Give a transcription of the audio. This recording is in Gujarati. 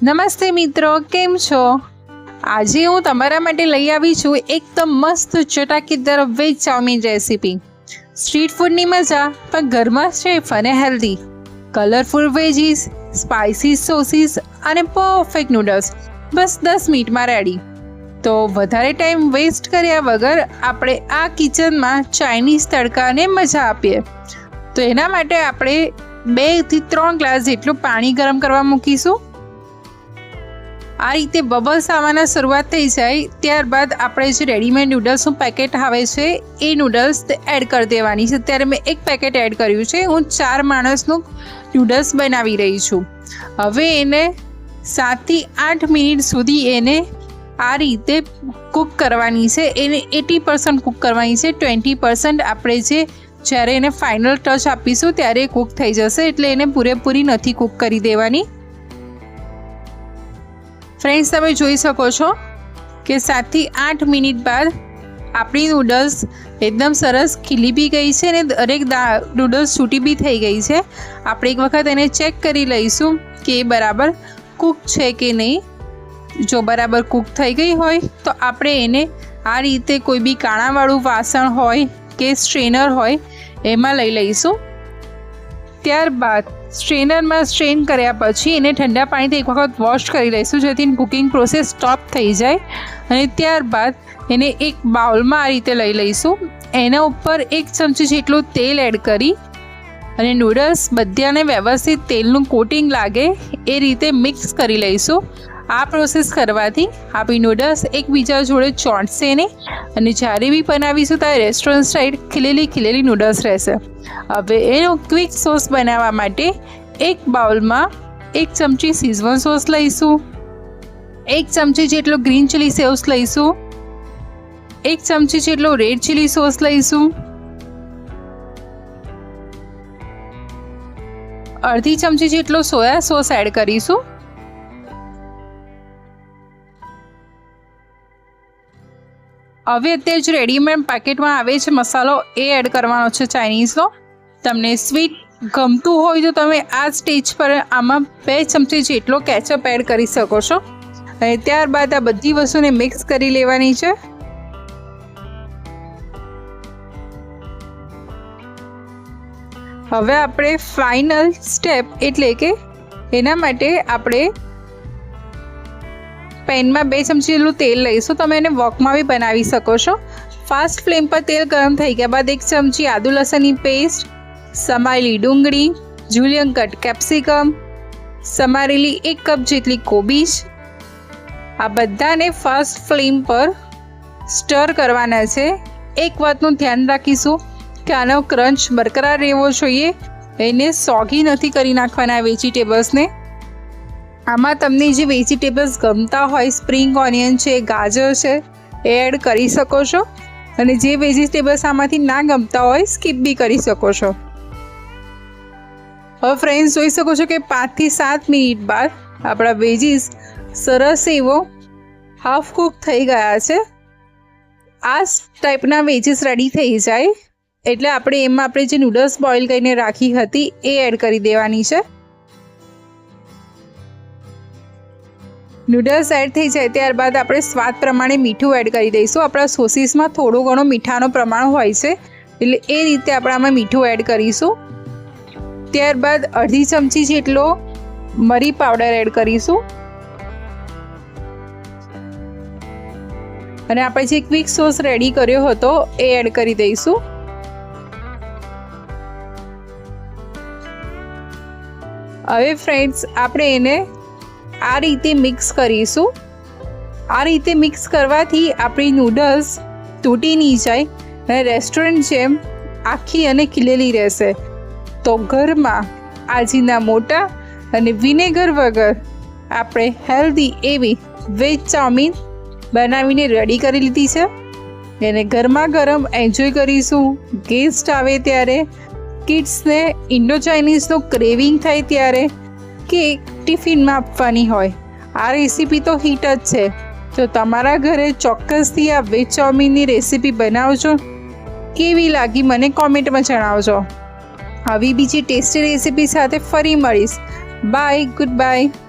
નમસ્તે મિત્રો, કેમ છો? આજે હું તમારા માટે લઈ આવી છું એકદમ મસ્ત ચટાકેદાર વેજ ચાઉમીન રેસીપી. સ્ટ્રીટ ફૂડની મજા પણ ઘરમાં સેફ અને healthy. Colourful veggies, spicy sauces અને પરફેક્ટ નૂડલ્સ બસ 10 મિનિટમાં રેડી. તો વધારે ટાઈમ વેસ્ટ કર્યા વગર આપણે આ કિચનમાં ચાઇનીઝ તડકાને મજા આપીએ. તો એના માટે આપણે 2 થી 3 ગ્લાસ જેટલું પાણી ગરમ કરવા મૂકીશું. આ રીતે બબલ્સ આવવાના શરૂઆત થઈ જાય ત્યારબાદ આપણે જે રેડીમેડ નૂડલ્સનું પેકેટ આવે છે એ નૂડલ્સ એડ કરી દેવાની છે. ત્યારે મેં એક પેકેટ એડ કર્યું છે. હું 4 માણસનું નૂડલ્સ બનાવી રહી છું. હવે એને 7 થી 8 મિનિટ સુધી એને આ રીતે કૂક કરવાની છે. એને 80% કૂક કરવાની છે. 20% આપણે જ્યારે એને ફાઇનલ ટચ આપીશું ત્યારે કૂક થઈ જશે, એટલે એને પૂરેપૂરી નથી કૂક કરી દેવાની. ફ્રેન્ડ્સ, તમે જોઈ શકો છો કે 7 થી 8 મિનિટ બાદ આપણી નૂડલ્સ એકદમ સરસ ખીલી બી ગઈ છે અને દરેક નૂડલ્સ છૂટી બી થઈ ગઈ છે. આપણે એક વખત એને ચેક કરી લઈશું કે એ બરાબર કૂક છે કે નહીં. જો બરાબર કૂક થઈ ગઈ હોય તો આપણે એને આ રીતે કોઈ બી કાણાવાળું વાસણ હોય કે સ્ટ્રેનર હોય એમાં લઈ લઈશું. ત્યારબાદ સ્ટ્રેનરમાં સ્ટ્રેન કર્યા પછી એને ઠંડા પાણીથી એક વખત વોશ કરી લઈશું, જેથી કુકિંગ પ્રોસેસ સ્ટોપ થઈ જાય. અને ત્યારબાદ એને એક બાઉલમાં આ રીતે લઈ લઈશું. એના ઉપર 1 ચમચી જેટલું તેલ એડ કરી અને નૂડલ્સ બધાને વ્યવસ્થિત તેલનું કોટિંગ લાગે એ રીતે મિક્સ કરી લઈશું. આ પ્રોસેસ કરવાથી આપણી નૂડલ્સ એકબીજા જોડે ચોંટશે નહીં અને જ્યારે બી બનાવીશું ત્યારે રેસ્ટોરન્ટ સ્ટાઇલ ખીલેલી નૂડલ્સ રહેશે. હવે એનો ક્વિક સોસ બનાવવા માટે એક બાઉલમાં 1 ચમચી શીઝવન સોસ લઈશું, 1 ચમચી જેટલો ગ્રીન ચીલી સોસ લઈશું, 1 ચમચી જેટલો રેડ ચીલી સોસ લઈશું, 1/2 ચમચી જેટલો સોયા સોસ એડ કરીશું. હવે અત્યારે જે રેડીમેડ પેકેટમાં આવે છે મસાલો એ એડ કરવાનો છે ચાઇનીઝનો. તમને સ્વીટ ગમતું હોય તો તમે આ સ્ટેજ પર આમાં 2 ચમચી જેટલો કેચઅપ એડ કરી શકો છો. અને ત્યારબાદ આ બધી વસ્તુને મિક્સ કરી લેવાની છે. હવે આપણે ફાઇનલ સ્ટેપ એટલે કે એના માટે આપણે પેનમાં 2 ચમચી જેટલું તેલ લઈશું. તમે એને વોકમાં બી બનાવી શકો છો. ફાસ્ટ ફ્લેમ પર તેલ ગરમ થઈ ગયા બાદ 1 ચમચી આદુ લસણની પેસ્ટ, સમારેલી ડુંગળી, જુલિયન કટ કેપ્સિકમ, સમારેલી 1 કપ જેટલી કોબીજ, આ બધાને ફાસ્ટ ફ્લેમ પર સ્ટર કરવાના છે. એક વાતનું ધ્યાન રાખીશું કે આનો ક્રંચ બરકરાર રહેવો જોઈએ. એને સોગી નથી કરી નાખવાના વેજીટેબલ્સને. આમાં તમને જે વેજીટેબલ્સ ગમતા હોય, સ્પ્રિંગ ઓનિયન છે, ગાજર છે, એ એડ કરી શકો છો. અને જે વેજીટેબલ્સ આમાંથી ના ગમતા હોય સ્કીપ બી કરી શકો છો. હવે ફ્રેન્ડ્સ જોઈ શકો છો કે 5 થી 7 મિનિટ બાદ આપણા વેજીસ સરસ એવો હાફ કૂક થઈ ગયા છે. આ ટાઈપના વેજીસ રેડી થઈ જાય એટલે આપણે જે નૂડલ્સ બોઇલ કરીને રાખી હતી એ એડ કરી દેવાની છે. નૂડલ્સ એડ થઈ જાય ત્યારબાદ આપણે સ્વાદ પ્રમાણે મીઠું એડ કરી દઈશું. આપણા સોસીસમાં થોડું ઘણું મીઠાનું પ્રમાણ હોય છે એટલે એ રીતે આપણે આમાં મીઠું એડ કરીશું. ત્યારબાદ 1/2 ચમચી જેટલો મરી પાવડર એડ કરીશું. અને આપણે જે ક્વિક સોસ રેડી કર્યો હતો એ એડ કરી દઈશું. હવે ફ્રેન્ડ્સ આપણે એને આ રીતે મિક્સ કરીશું. આ રીતે મિક્સ કરવાથી આપણી નૂડલ્સ તૂટી નહીં જાય અને રેસ્ટોરન્ટ જેમ આખી અને ખીલેલી રહેશે. તો ઘરમાં આજીના મોટા અને વિનેગર વગર આપણે હેલ્ધી એવી વેજ ચાઉમીન બનાવીને રેડી કરી લીધી છે. એને ગરમા ગરમ એન્જોય કરીશું. ગેસ્ટ આવે ત્યારે, કિડ્સને ઇન્ડો ચાઇનીઝનો ક્રેવિંગ થાય ત્યારે કે ટિફિનમાં આપવાની હોય. આ રેસીપી તો હિટ જ છે. તો તમારા ઘરે ચોક્કસથી આ વેજ ચાઉમીનની રેસીપી બનાવજો. કેવી લાગી મને કોમેન્ટમાં જણાવજો. આવી બીજી ટેસ્ટી રેસીપી સાથે ફરી મળીશ. Bye, good bye.